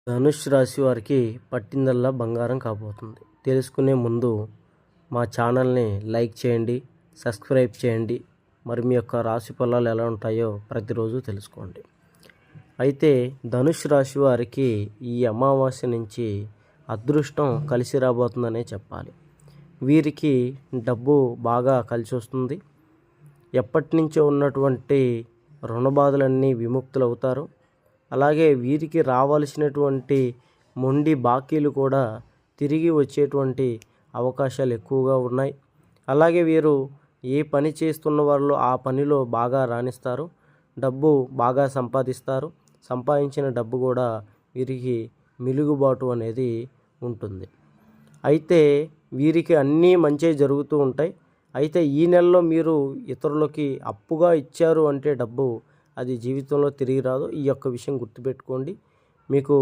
ధనుష్ రాశి వారికి పట్టిందల్లా బంగారం కాబోతుంది. తెలుసుకునే ముందు మా ఛానల్ని లైక్ చేయండి, సబ్స్క్రైబ్ చేయండి. మరి మీ యొక్క రాశి ఫలాలు ఎలా ఉంటాయో ప్రతిరోజు తెలుసుకోండి. అయితే ధనుష్ రాశి వారికి ఈ అమావాస్య నుంచి అదృష్టం కలిసి రాబోతుందనే చెప్పాలి. వీరికి డబ్బు బాగా కలిసి వస్తుంది. ఎప్పటి నుంచో ఉన్నటువంటి రుణ బాధలన్నీ విముక్తులవుతారు. అలాగే వీరికి రావాల్సినటువంటి మొండి బాకీలు కూడా తిరిగి వచ్చేటువంటి అవకాశాలు ఎక్కువగా ఉన్నాయి. అలాగే వీరు ఏ పని చేస్తున్న వాళ్ళు ఆ పనిలో బాగా రాణిస్తారు. డబ్బు బాగా సంపాదిస్తారు. సంపాదించిన డబ్బు కూడా వీరికి మిలుగుబాటు అనేది ఉంటుంది. అయితే వీరికి అన్నీ మంచే జరుగుతూ ఉంటాయి. అయితే ఈ నెలలో మీరు ఇతరులకి అప్పుగా ఇచ్చారు అంటే డబ్బు అది జీవితంలో తిరిగి రాదు. ఈ యొక్క విషయం గుర్తుపెట్టుకోండి. మీకు